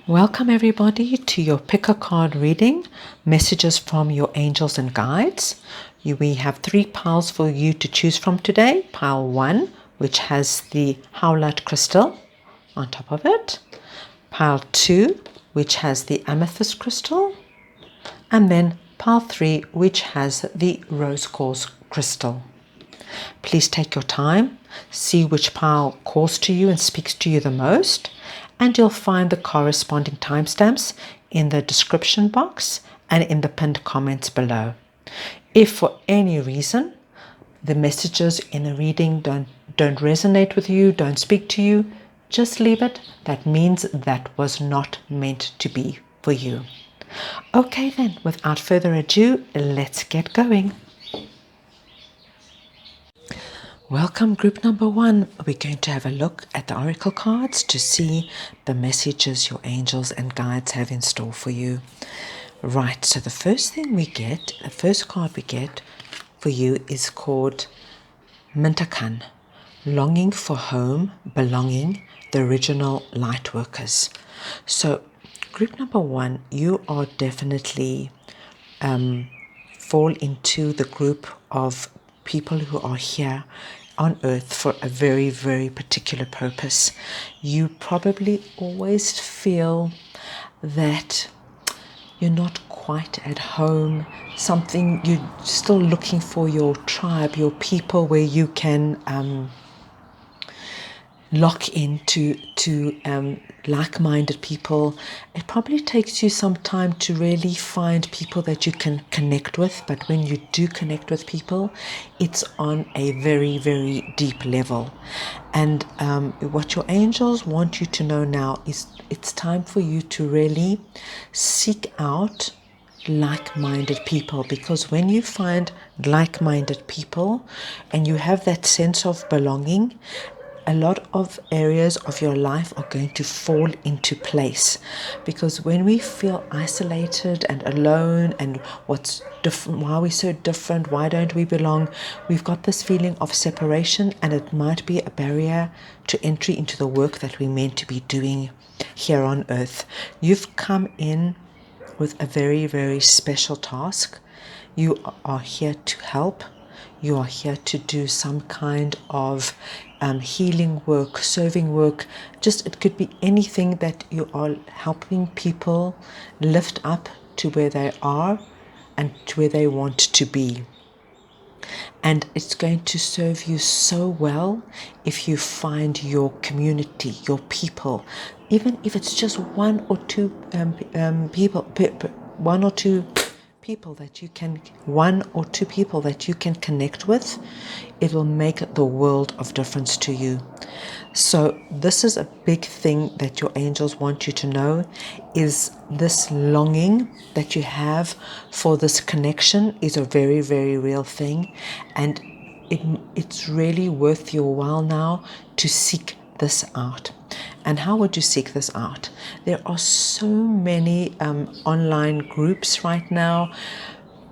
Welcome everybody to your pick a card reading, messages from your angels and guides. We have 3 piles for you to choose from today. Pile 1, which has the Howlite crystal on top of it. Pile 2, which has the Amethyst crystal. And then pile 3, which has the Rose Quartz crystal. Please take your time, see which pile calls to you and speaks to you the most, and you'll find the corresponding timestamps in the description box and in the pinned comments below. If for any reason the messages in the reading don't resonate with you, don't speak to you, just leave it. That means that was not meant to be for you. Okay then, without further ado, let's get going. Welcome group number 1. We're going to have a look at the oracle cards to see the messages your angels and guides have in store for you. Right, so the first card we get for you is called Mintakan, longing for home, belonging, the original light workers. So group number 1, you are definitely fall into the group of people who are here on earth for a very, very particular purpose. You probably always feel that you're not quite at home, you're still looking for your tribe, your people where you can lock into like-minded people. It probably takes you some time to really find people that you can connect with, but when you do connect with people, it's on a very, very deep level. And what your angels want you to know now is it's time for you to really seek out like-minded people, because when you find like-minded people and you have that sense of belonging, a lot of areas of your life are going to fall into place. Because when we feel isolated and alone and what's different, why are we so different, why don't we belong, we've got this feeling of separation, and it might be a barrier to entry into the work that we're meant to be doing here on earth. You've come in with a very, very special task. You are here to help. You are here to do some kind of healing work, serving work. It could be anything that you are helping people lift up to where they are and to where they want to be. And it's going to serve you so well if you find your community, your people, even if it's just one or two people that you can connect with. It will make the world of difference to you. So this is a big thing that your angels want you to know, is this longing that you have for this connection is a very, very real thing, and it's really worth your while now to seek this out. And how would you seek this out? There are so many online groups right now.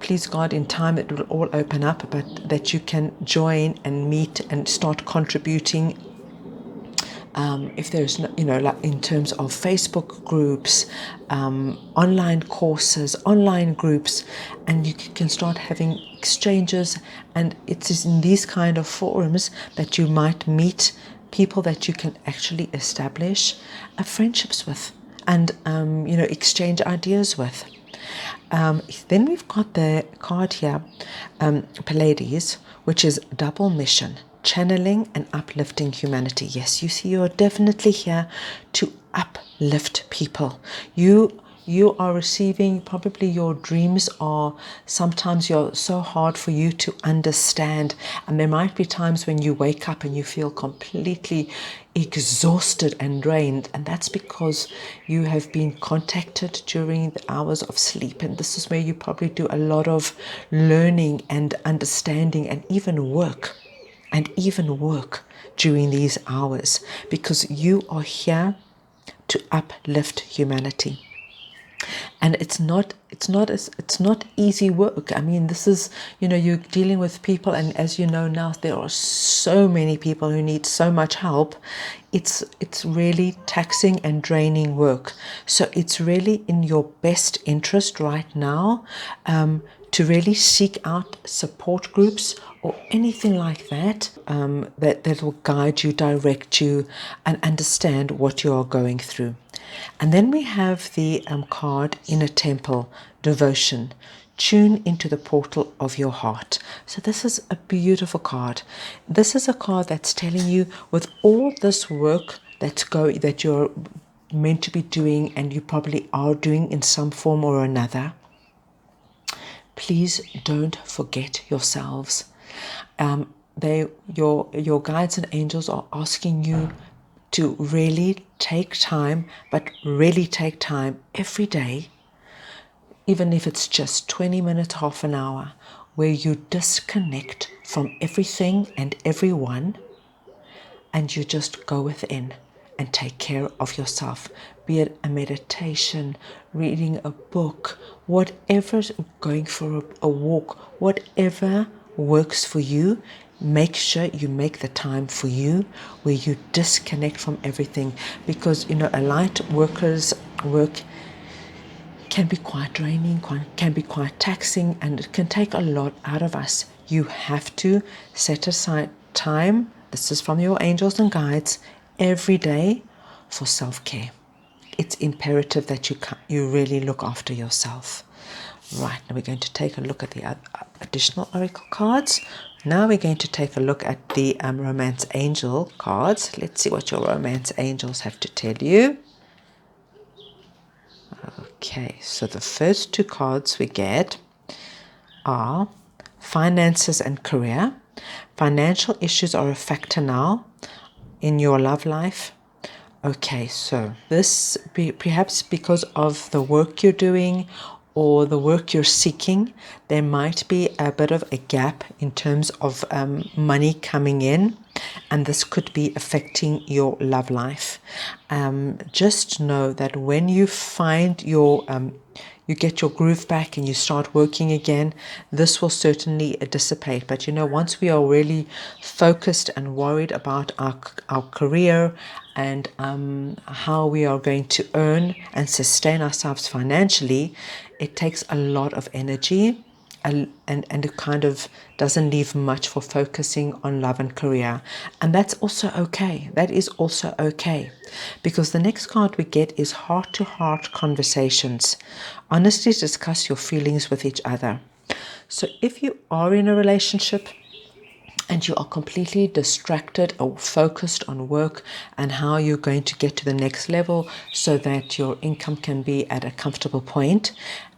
Please God, in time it will all open up, but that you can join and meet and start contributing. If there's like in terms of Facebook groups, online courses, online groups, and you can start having exchanges. And it is in these kind of forums that you might meet people that you can actually establish friendships with and exchange ideas with. Then we've got the card here, Pleiades, which is double mission, channeling and uplifting humanity. Yes, you see, you're definitely here to uplift people. You are receiving, probably your dreams are sometimes you're so hard for you to understand, and there might be times when you wake up and you feel completely exhausted and drained, and that's because you have been contacted during the hours of sleep, and this is where you probably do a lot of learning and understanding and even work during these hours, because you are here to uplift humanity. And it's not easy work. I mean, this is, you're dealing with people, and as you know now, there are so many people who need so much help. It's really taxing and draining work. So it's really in your best interest right now, to really seek out support groups or anything like that, that will guide you, direct you, and understand what you are going through. And then we have the card Inner Temple Devotion. Tune into the portal of your heart. So this is a beautiful card. This is a card that's telling you, with all this work that you're meant to be doing, and you probably are doing in some form or another, please don't forget yourselves. Your guides and angels are asking you to really take time, but really take time every day, even if it's just 20 minutes, half an hour, where you disconnect from everything and everyone, and you just go within and take care of yourself, be it a meditation, reading a book, whatever, going for a walk, whatever works for you. Make sure you make the time for you, where you disconnect from everything, because a light worker's work can be quite draining, can be quite taxing, and it can take a lot out of us. You have to set aside time, this is from your angels and guides, every day for self-care. It's imperative that you really look after yourself. Right, now we're going to take a look at the additional oracle cards. Now we're going to take a look at the romance angel cards. Let's see what your romance angels have to tell you. Okay, so the first two cards we get are finances and career. Financial issues are a factor now in your love life. Okay, so this perhaps because of the work you're doing or the work you're seeking, there might be a bit of a gap in terms of money coming in, and this could be affecting your love life. Just know that when you find you get your groove back and you start working again, this will certainly dissipate. But once we are really focused and worried about our career and how we are going to earn and sustain ourselves financially, it takes a lot of energy, and it kind of doesn't leave much for focusing on love and career. And that's also okay. That is also okay. Because the next card we get is heart-to-heart conversations. Honestly discuss your feelings with each other. So if you are in a relationship and you are completely distracted or focused on work and how you're going to get to the next level so that your income can be at a comfortable point,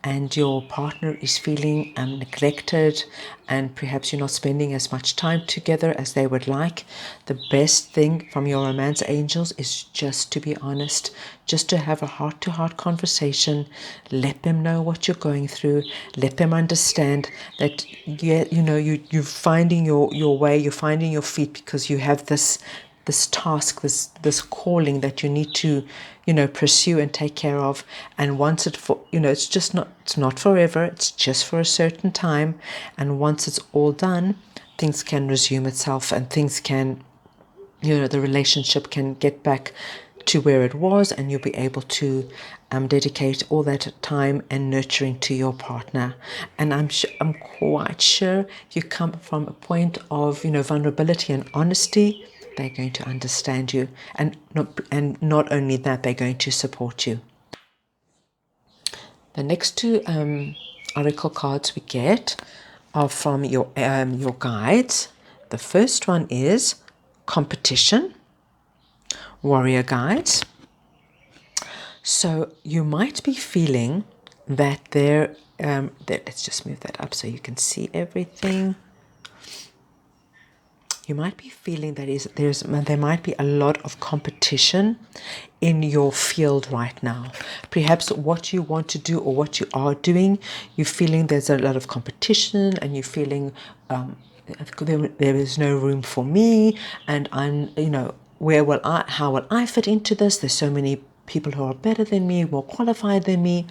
and your partner is feeling neglected, and perhaps you're not spending as much time together as they would like, the best thing from your romance angels is just to be honest, just to have a heart-to-heart conversation. Let them know what you're going through. Let them understand that you're finding your way, you're finding your feet, because you have this task, this calling that you need to pursue and take care of. And once it's not forever, it's just for a certain time, and once it's all done, things can resume itself, and things can the relationship can get back to where it was, and you'll be able to dedicate all that time and nurturing to your partner. And I'm quite sure if you come from a point of vulnerability and honesty, they're going to understand you, and not only that, they're going to support you. The next two oracle cards we get are from your guides. The first one is competition, warrior guides. So you might be feeling that let's just move that up so you can see everything. You might be feeling that there might be a lot of competition in your field right now. Perhaps what you want to do or what you are doing, you're feeling there's a lot of competition, and you're feeling there is no room for me, and how will I fit into this? There's so many people who are better than me, more qualified than me.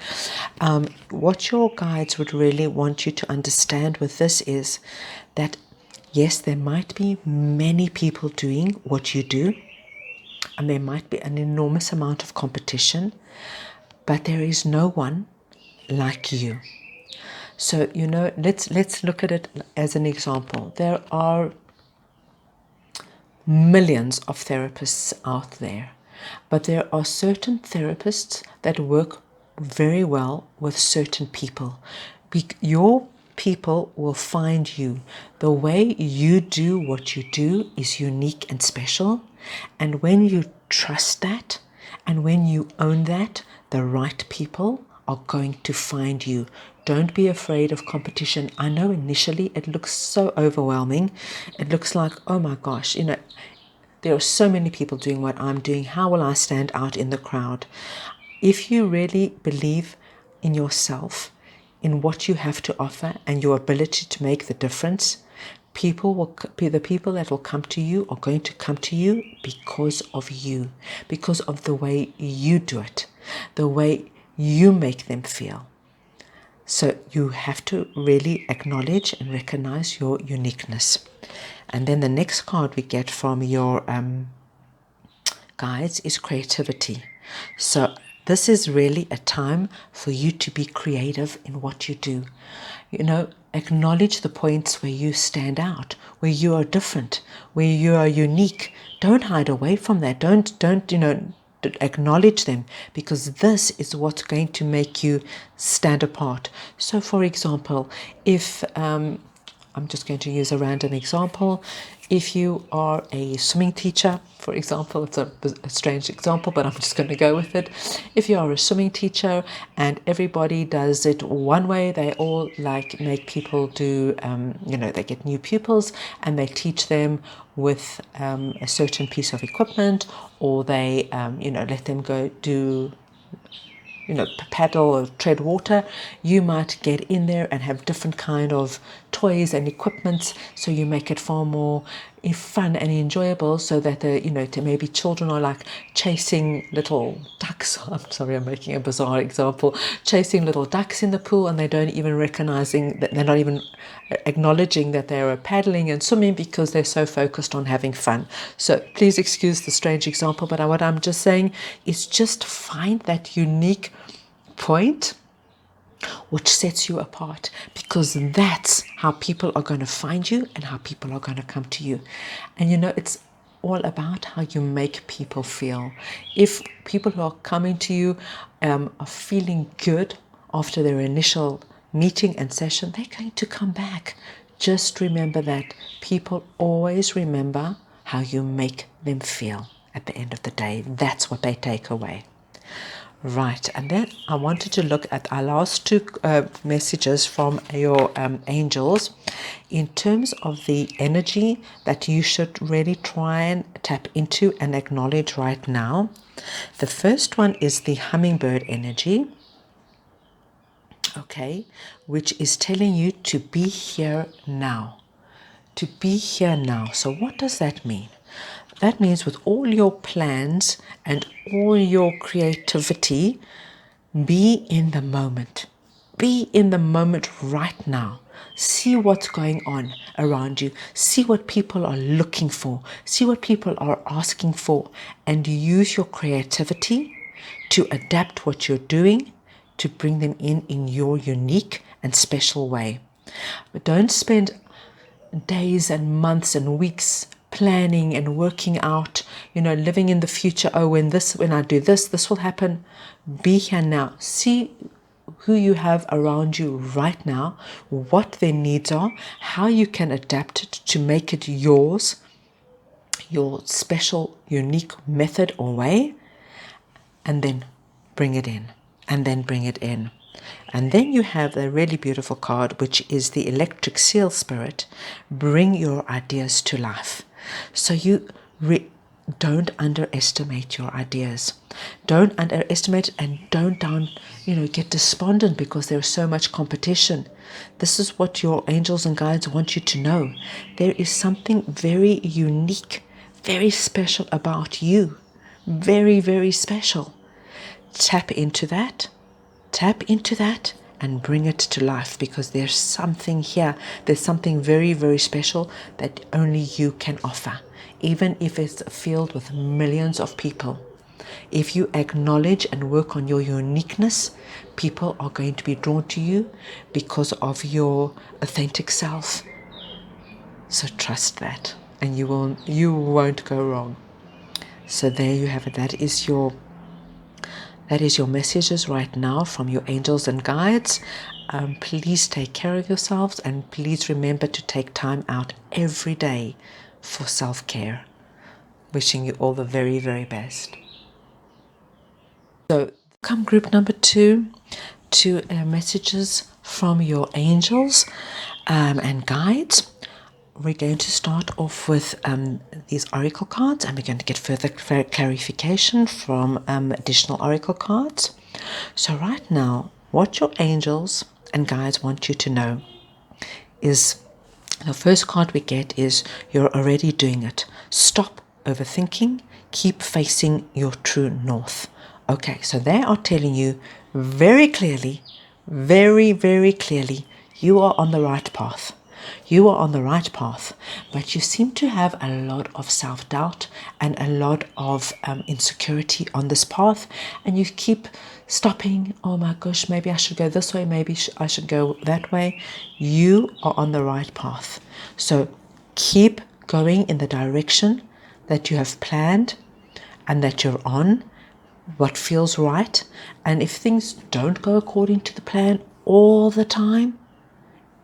What your guides would really want you to understand with this is that, yes, there might be many people doing what you do, and there might be an enormous amount of competition, but there is no one like you. So, let's look at it as an example. There are millions of therapists out there, but there are certain therapists that work very well with certain people. Your people will find you. The way you do what you do is unique and special, and when you trust that and when you own that, the right people are going to find you. Don't be afraid of competition. I know initially it looks so overwhelming. It looks like, oh my gosh, there are so many people doing what I'm doing. How will I stand out in the crowd? If you really believe in yourself, in what you have to offer and your ability to make the difference, the people that will come to you are going to come to you because of you, because of the way you do it, the way you make them feel. So you have to really acknowledge and recognize your uniqueness. And then the next card we get from your guides is creativity. So this is really a time for you to be creative in what you do. Acknowledge the points where you stand out, where you are different, where you are unique. Don't hide away from that. Don't acknowledge them, because this is what's going to make you stand apart. So for example, if I'm just going to use a random example. If you are a swimming teacher, for example, it's a strange example, but I'm just going to go with it. If you are a swimming teacher and everybody does it one way, they all make people do, they get new pupils and they teach them with a certain piece of equipment, or they, let them go do paddle or tread water. You might get in there and have different kind of toys and equipment, so you make it far more fun and enjoyable, so that maybe children are like chasing little ducks. I'm sorry, I'm making a bizarre example. Chasing little ducks in the pool, and they don't even recognizing that, they're not even acknowledging that they are paddling and swimming because they're so focused on having fun. So please excuse the strange example, but what I'm just saying is just find that unique point which sets you apart, because that's how people are going to find you and how people are going to come to you. And it's all about how you make people feel. If people who are coming to you are feeling good after their initial meeting and session, they're going to come back. Just remember that people always remember how you make them feel at the end of the day. That's what they take away. Right, and then I wanted to look at our last two messages from your angels in terms of the energy that you should really try and tap into and acknowledge right now. The first one is the hummingbird energy, okay, which is telling you to be here now. To be here now. So what does that mean? That means with all your plans and all your creativity, be in the moment. Be in the moment right now. See what's going on around you. See what people are looking for. See what people are asking for. And use your creativity to adapt what you're doing to bring them in your unique and special way. But don't spend days and months and weeks planning and working out, living in the future. Oh, when I do this will happen. Be here now. See who you have around you right now, what their needs are, how you can adapt it to make it yours, your special, unique method or way, and then bring it in, and then bring it in. And then you have a really beautiful card, which is the electric seal spirit. Bring your ideas to life. So you don't underestimate your ideas. Don't underestimate, and don't get despondent because there's so much competition. This is what your angels and guides want you to know. There is something very unique, very special about you. Very, very special. tap into that. Tap into that and bring it to life, because there's something here. There's something very, very special that only you can offer. Even if it's filled with millions of people, if you acknowledge and work on your uniqueness, people are going to be drawn to you because of your authentic self. So trust that, and you won't go wrong. So there you have it. That is your messages right now from your angels and guides. Please take care of yourselves, and please remember to take time out every day for self-care. Wishing you all the very, very best. So come group number 2 to messages from your angels and guides. We're going to start off with these oracle cards, and we're going to get further clarification from additional oracle cards. So right now, what your angels and guides want you to know is, the first card we get is, you're already doing it. Stop overthinking. Keep facing your true north. Okay, so they are telling you very clearly, very, very clearly, you are on the right path. You are on the right path, but you seem to have a lot of self-doubt and a lot of insecurity on this path, and you keep stopping. Oh my gosh, maybe I should go this way, maybe I should go that way. You are on the right path. So keep going in the direction that you have planned and that you're on, what feels right. And if things don't go according to the plan all the time,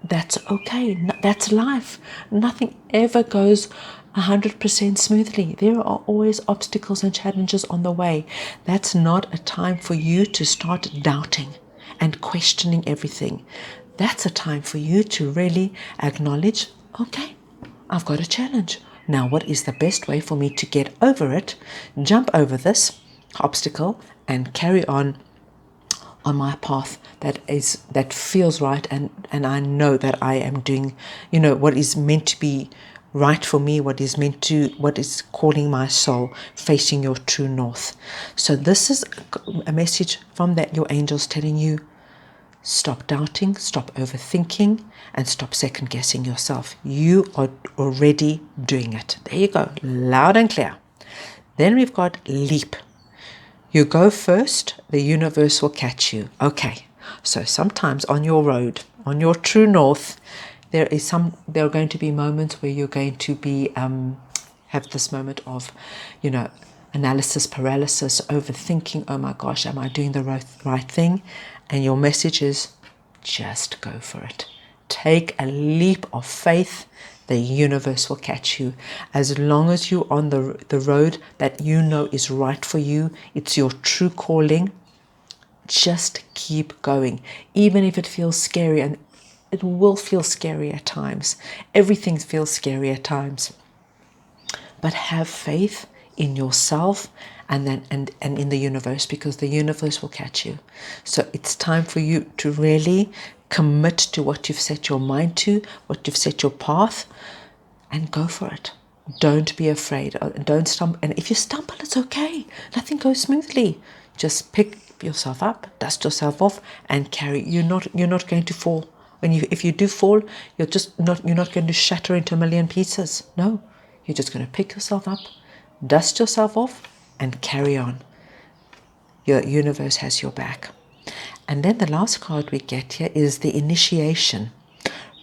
that's okay. That's life. Nothing ever goes 100% smoothly. There are always obstacles and challenges on the way. That's not a time for you to start doubting and questioning everything. That's a time for you to really acknowledge, okay, I've got a challenge. Now, what is the best way for me to get over it, jump over this obstacle, and carry on my path that feels right, and I know that I am doing, what is meant to be right for me, what is calling my soul, facing your true north. So this is a message from that your angels telling you, stop doubting, stop overthinking, and stop second guessing yourself. You are already doing it. There you go, loud and clear. Then we've got leap. You go first, the universe will catch you. Okay, so sometimes on your road, on your true north, there are going to be moments where you're going to be have this moment of, analysis paralysis, overthinking. Oh my gosh, am I doing the right thing? And your message is, just go for it. Take a leap of faith. The universe will catch you. As long as you're on the road that you know is right for you, it's your true calling, just keep going. Even if it feels scary, and it will feel scary at times. Everything feels scary at times. But have faith in yourself and in the universe, because the universe will catch you. So it's time for you to really commit to what you've set your mind to, what you've set your path, and go for it. Don't be afraid. Don't stumble. And if you stumble, it's okay. Nothing goes smoothly. Just pick yourself up, dust yourself off, and carry. You're not going to fall. If you do fall, you're not going to shatter into a million pieces. No, you're just going to pick yourself up, dust yourself off, and carry on. Your universe has your back. And then the last card we get here is the initiation,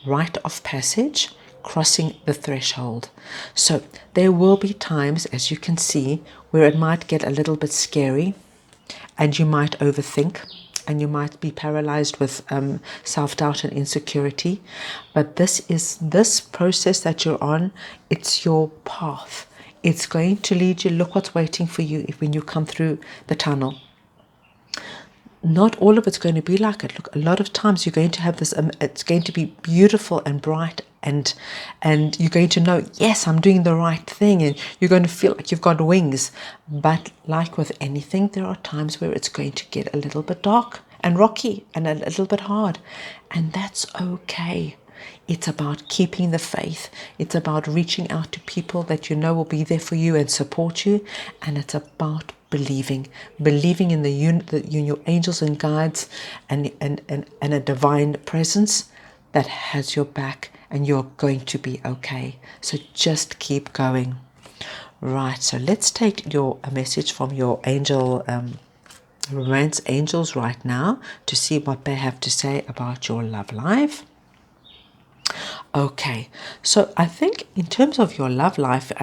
rite of passage, crossing the threshold. So there will be times, as you can see, where it might get a little bit scary, and you might overthink, and you might be paralyzed with self-doubt and insecurity. But this process that you're on, it's your path. It's going to lead you. Look what's waiting for you when you come through the tunnel. Not all of it's going to be like it. Look, a lot of times you're going to have this, it's going to be beautiful and bright, and you're going to know, yes, I'm doing the right thing, and you're going to feel like you've got wings. But like with anything, there are times where it's going to get a little bit dark and rocky and a little bit hard, and that's okay. It's about keeping the faith. It's about reaching out to people that you know will be there for you and support you, and it's about believing in in your angels and guides and a divine presence that has your back, and you're going to be okay. So just keep going. Right, so let's take a message from your angel, romance angels right now, to see what they have to say about your love life. Okay, so I think in terms of your love life,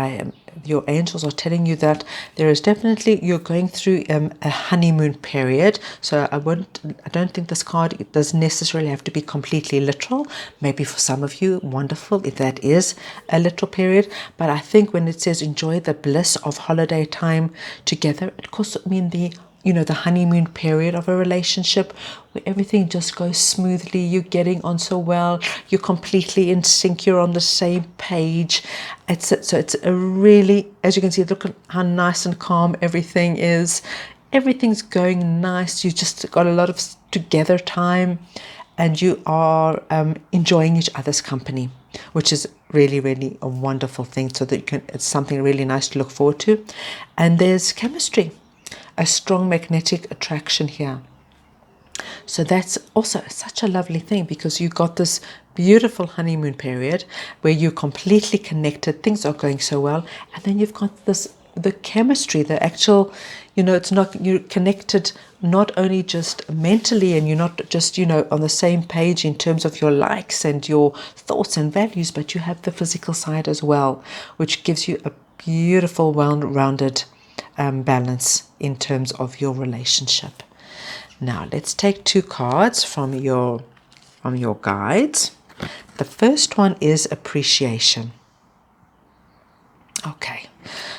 your angels are telling you that there is definitely, you're going through a honeymoon period. So I don't think this card, it doesn't necessarily have to be completely literal. Maybe for some of you, wonderful if that is a literal period. But I think when it says enjoy the bliss of holiday time together, it could mean the honeymoon period of a relationship where everything just goes smoothly, you're getting on so well, you're completely in sync, you're on the same page. So it's a really, as you can see, look at how nice and calm everything is. Everything's going nice. You just got a lot of together time, and you are enjoying each other's company, which is really, really a wonderful thing. So that it's something really nice to look forward to. And there's chemistry, a strong magnetic attraction here. So that's also such a lovely thing, because you got this beautiful honeymoon period where you're completely connected, things are going so well, and then you've got the chemistry, the actual, it's not, you're connected not only just mentally, and you're not just on the same page in terms of your likes and your thoughts and values, but you have the physical side as well, which gives you a beautiful, well-rounded balance in terms of your relationship. Now let's take 2 cards from your guides. The first one is appreciation. Okay,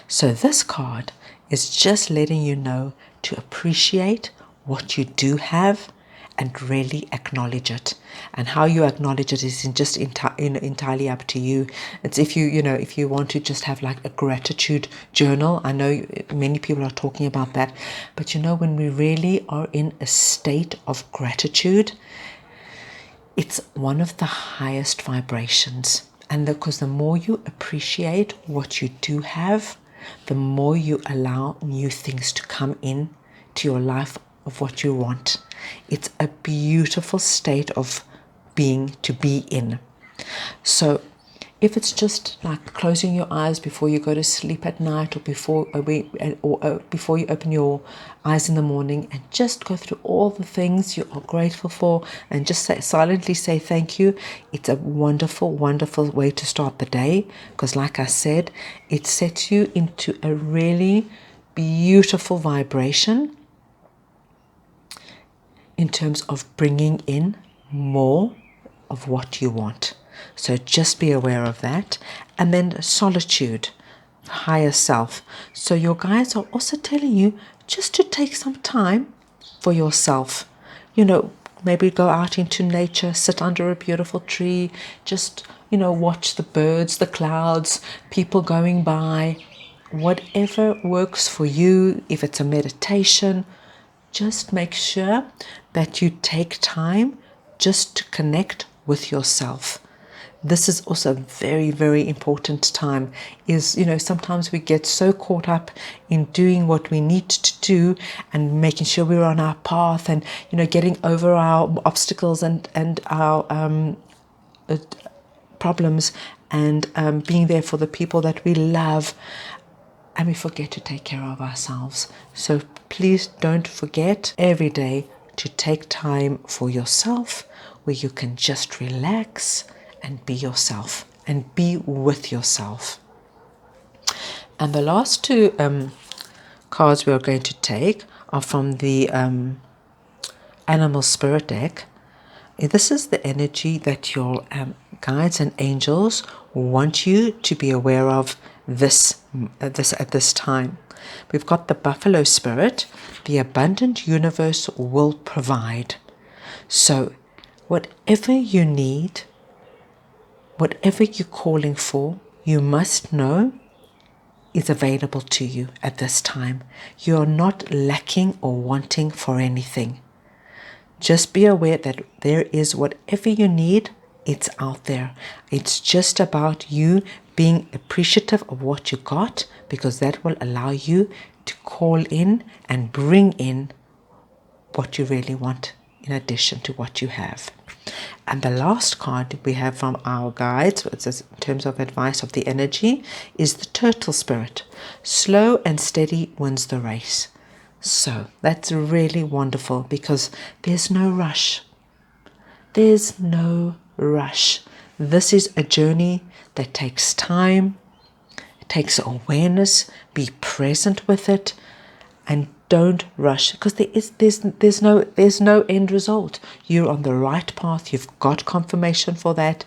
so this card is just letting you know to appreciate what you do have and really acknowledge it. And how you acknowledge it is just entirely up to you. It's if you want to just have like a gratitude journal. I know many people are talking about that, but when we really are in a state of gratitude, it's one of the highest vibrations. And because the more you appreciate what you do have, the more you allow new things to come in to your life of what you want. It's a beautiful state of being to be in. So if it's just like closing your eyes before you go to sleep at night, or before you open your eyes in the morning, and just go through all the things you are grateful for, and just silently say thank you, it's a wonderful, wonderful way to start the day. Because like I said, it sets you into a really beautiful vibration in terms of bringing in more of what you want. So just be aware of that. And then solitude, higher self. So your guides are also telling you just to take some time for yourself. Maybe go out into nature, sit under a beautiful tree, just, watch the birds, the clouds, people going by, whatever works for you. If it's a meditation, just make sure that you take time just to connect with yourself. This is also a very, very important time. Sometimes we get so caught up in doing what we need to do and making sure we're on our path, and getting over our obstacles and our problems, and being there for the people that we love, and we forget to take care of ourselves. So please don't forget every day to take time for yourself, where you can just relax and be yourself and be with yourself. And the last 2 cards we are going to take are from the Animal Spirit deck. This is the energy that your guides and angels want you to be aware of this at this time. We've got the Buffalo Spirit. The abundant universe will provide. So whatever you need, whatever you're calling for, you must know is available to you at this time. You're not lacking or wanting for anything. Just be aware that there is whatever you need, it's out there. It's just about you being appreciative of what you got, because that will allow you to call in and bring in what you really want in addition to what you have. And the last card we have from our guides, in terms of advice of the energy, is the turtle spirit. Slow and steady wins the race. So that's really wonderful because there's no rush. There's no rush. This is a journey that takes time. It takes awareness. Be present with it, and don't rush, because there's no end result. You're on the right path. You've got confirmation for that.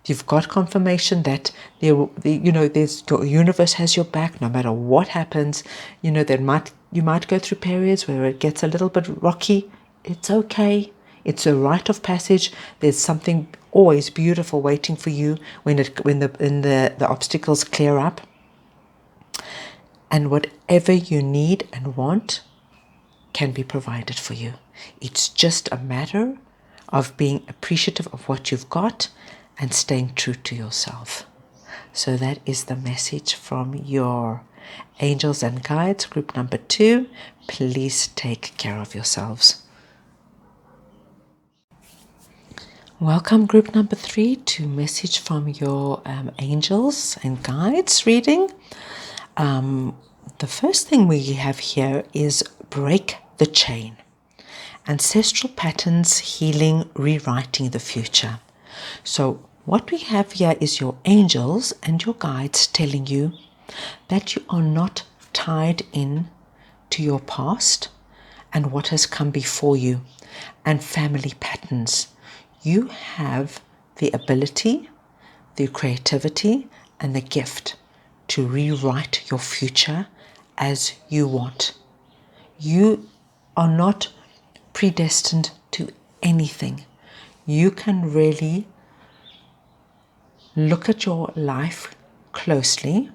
You've got confirmation that your universe has your back no matter what happens. You might go through periods where it gets a little bit rocky. It's okay. It's a rite of passage. There's something always beautiful waiting for you when the obstacles clear up. And whatever you need and want can be provided for you. It's just a matter of being appreciative of what you've got and staying true to yourself. So that is the message from your angels and guides, group number 2. Please take care of yourselves. Welcome, group number 3, to message from your angels and guides reading. The first thing we have here is break the chain. Ancestral patterns, healing, rewriting the future. So what we have here is your angels and your guides telling you that you are not tied in to your past and what has come before you and family patterns. You have the ability, the creativity, and the gift to rewrite your future as you want. You are not predestined to anything. You can really look at your life closely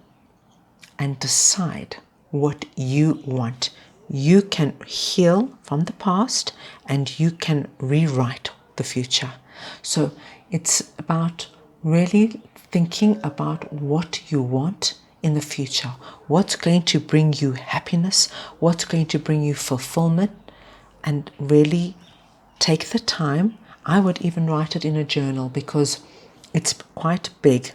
and decide what you want. You can heal from the past and you can rewrite the future. So it's about really thinking about what you want in the future. What's going to bring you happiness? What's going to bring you fulfillment? And really take the time. I would even write it in a journal because it's quite big.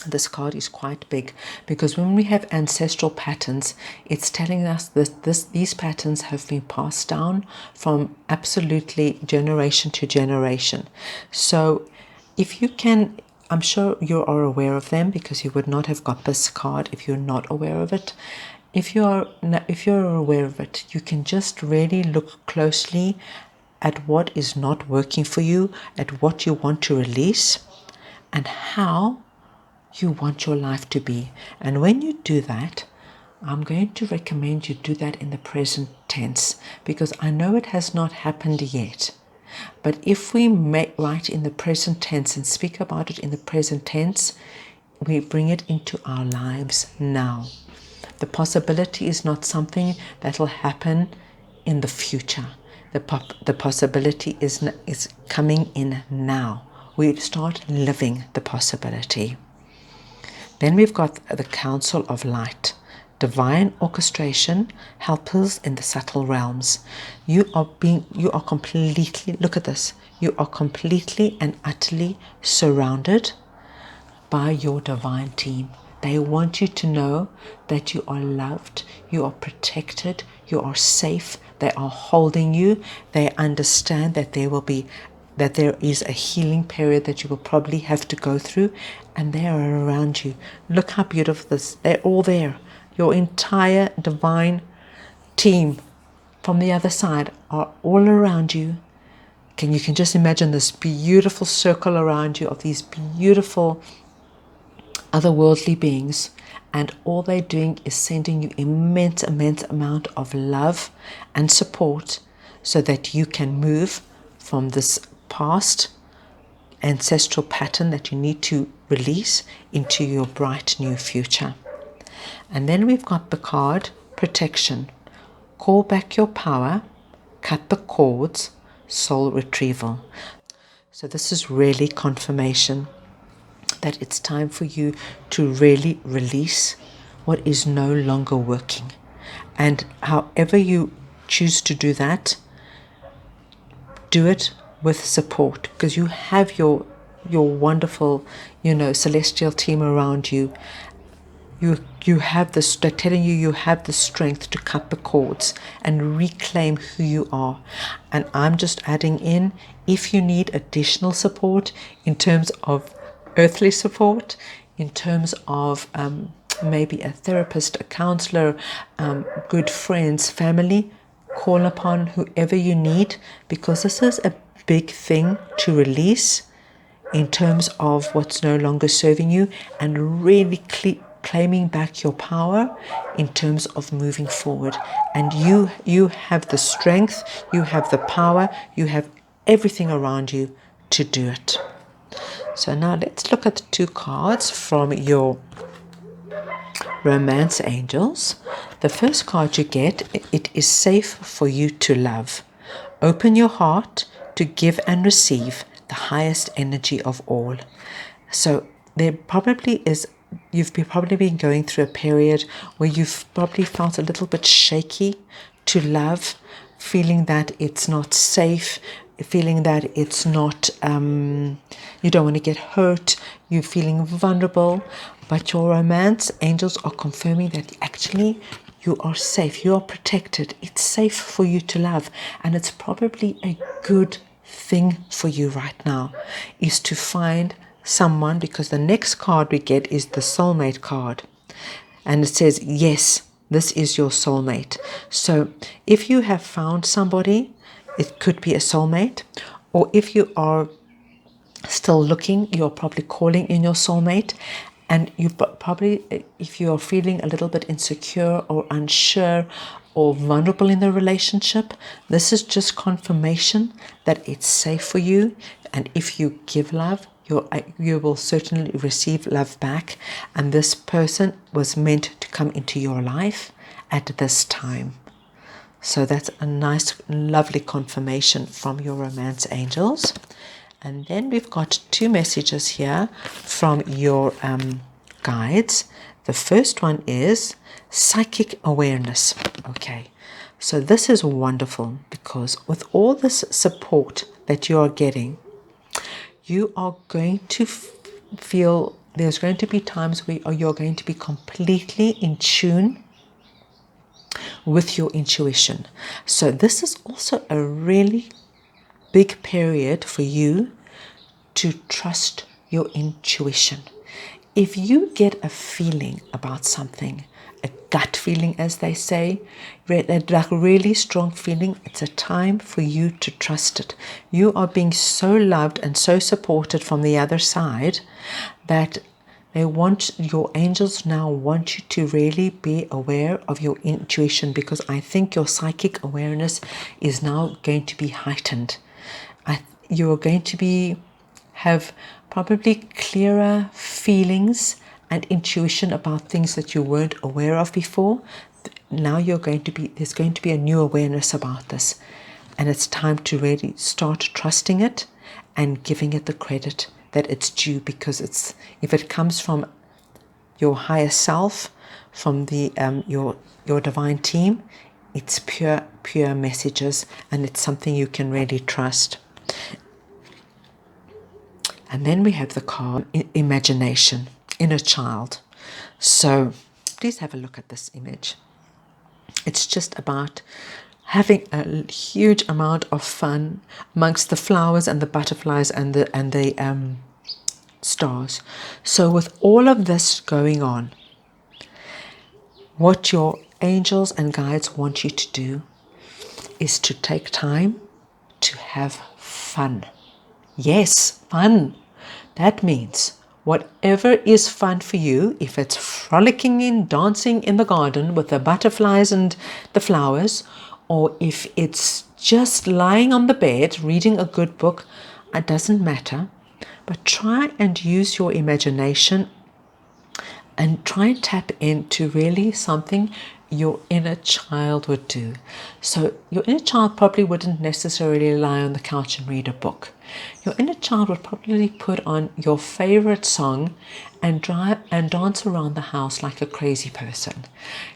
This card is quite big because when we have ancestral patterns, it's telling us that these patterns have been passed down from absolutely generation to generation. So if you can, I'm sure you are aware of them because you would not have got this card if you're not aware of it. If you're aware of it, you can just really look closely at what is not working for you, at what you want to release, and how you want your life to be. And when you do that, I'm going to recommend you do that in the present tense because I know it has not happened yet. But if we write in the present tense and speak about it in the present tense, we bring it into our lives now. The possibility is not something that will happen in the future. The possibility is coming in now. We start living the possibility. Then we've got the Council of Light, divine orchestration, helpers in the subtle realms. You are completely, look at this, you are completely and utterly surrounded by your divine team. They want you to know that you are loved, you are protected, you are safe, they are holding you, they understand that there is a healing period that you will probably have to go through, and they are around you. Look how beautiful this, they're all there. Your entire divine team from the other side are all around you. You can just imagine this beautiful circle around you of these beautiful otherworldly beings, and all they're doing is sending you immense amount of love and support so that you can move from this past ancestral pattern that you need to release into your bright new future. And then we've got the card protection. Call back your power, cut the cords, soul retrieval. So this is really confirmation that it's time for you to really release what is no longer working And however you choose to do that, do it with support, because you have your wonderful, celestial team around you. You have this, they're telling you have the strength to cut the cords and reclaim who you are. And I'm just adding in, if you need additional support in terms of earthly support, in terms of maybe a therapist, a counselor, good friends, family, call upon whoever you need, because this is a big thing to release in terms of what's no longer serving you, and really claiming back your power in terms of moving forward. And you have the strength, you have the power, you have everything around you to do it. So now let's look at the 2 cards from your romance angels. The first card you get, it is safe for you to love. Open your heart to give and receive the highest energy of all. So there probably is, you've probably been going through a period where you've probably felt a little bit shaky to love, feeling that it's not safe, feeling that it's not, you don't want to get hurt, you're feeling vulnerable. But your romance angels are confirming that actually you are safe, you are protected, it's safe for you to love. And it's probably a good thing for you right now, is to find someone, because the next card we get is the soulmate card. And it says, yes, this is your soulmate. So if you have found somebody, it could be a soulmate, or if you are still looking, you're probably calling in your soulmate. And you probably, if you are feeling a little bit insecure or unsure or vulnerable in the relationship, this is just confirmation that it's safe for you. And if you give love, you will certainly receive love back. And this person was meant to come into your life at this time. So that's a nice, lovely confirmation from your romance angels. And then we've got 2 messages here from your guides. The first one is psychic awareness. Okay, so this is wonderful, because with all this support that you are getting, you are going to feel there's going to be times where you're going to be completely in tune with your intuition. So this is also a really big period for you to trust your intuition. If you get a feeling about something, a gut feeling, as they say, like a really strong feeling, it's a time for you to trust it. You are being so loved and so supported from the other side that your angels now want you to really be aware of your intuition, because I think your psychic awareness is now going to be heightened. You are going to have probably clearer feelings and intuition about things that you weren't aware of before. Now there's going to be a new awareness about this, and it's time to really start trusting it and giving it the credit that it's due, because if it comes from your higher self, from the your divine team, it's pure messages, and it's something you can really trust. And then we have the card imagination, inner child. So please have a look at this image. It's just about having a huge amount of fun amongst the flowers and the butterflies and the stars. So with all of this going on, what your angels and guides want you to do is to take time to have fun. Yes, fun. That means whatever is fun for you, if it's frolicking in, dancing in the garden with the butterflies and the flowers, or if it's just lying on the bed reading a good book, it doesn't matter. But try and use your imagination and try and tap into really something your inner child would do. So your inner child probably wouldn't necessarily lie on the couch and read a book. Your inner child would probably put on your favorite song and drive and dance around the house like a crazy person.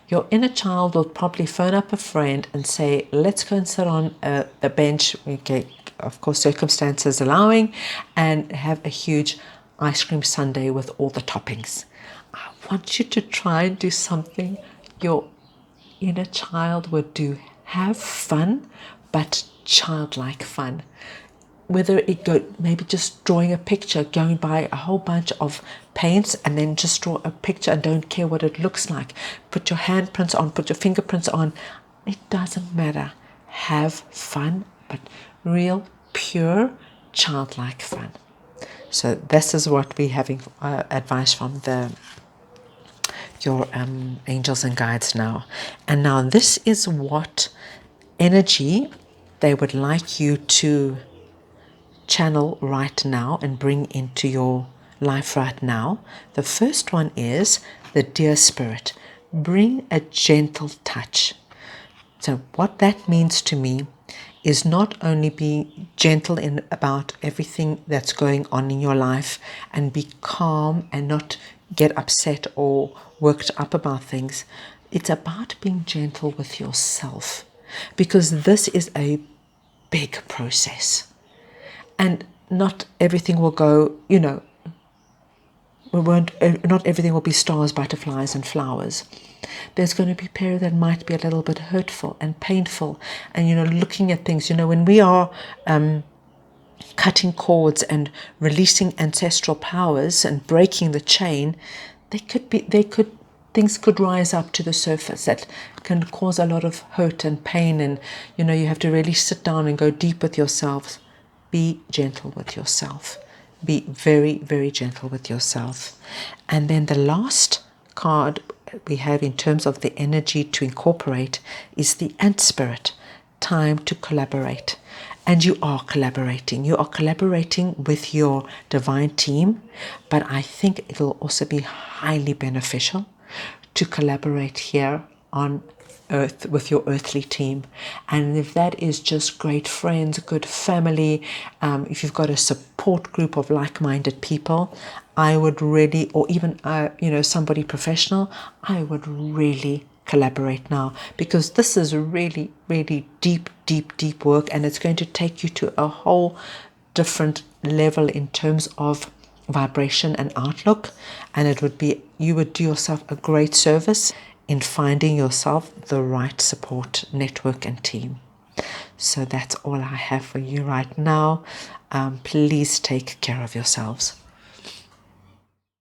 Your inner child will probably phone up a friend and say, let's go and sit on the bench, okay, of course circumstances allowing, and have a huge ice cream sundae with all the toppings. I want you to try and do something your inner child would do. Have fun, but childlike fun. Whether it go maybe just drawing a picture, going by a whole bunch of paints and then just draw a picture and don't care what it looks like. Put your handprints on, put your fingerprints on. It doesn't matter. Have fun, but real, pure, childlike fun. So this is what we're having advice from your angels and guides now. And now this is what energy they would like you to channel right now and bring into your life right now. The first one is the dear spirit. Bring a gentle touch. So what that means to me is not only be gentle in about everything that's going on in your life and be calm and not get upset or worked up about things. It's about being gentle with yourself, because this is a big process. And not everything will go, not everything will be stars, butterflies, and flowers. There's going to be a period that might be a little bit hurtful and painful. And, looking at things, when we are cutting cords and releasing ancestral powers and breaking the chain, things could rise up to the surface that can cause a lot of hurt and pain. And, you have to really sit down and go deep with yourselves. Be gentle with yourself. Be very, very gentle with yourself. And then the last card we have in terms of the energy to incorporate is the ant spirit. Time to collaborate. And you are collaborating. You are collaborating with your divine team. But I think it'll also be highly beneficial to collaborate here on Earth with your earthly team. And if that is just great friends, good family, if you've got a support group of like-minded people, I would really, or even somebody professional, I would really collaborate now, because this is really, really deep work, and it's going to take you to a whole different level in terms of vibration and outlook. And you would do yourself a great service in finding yourself the right support network and team. So that's all I have for you right now. Please take care of yourselves.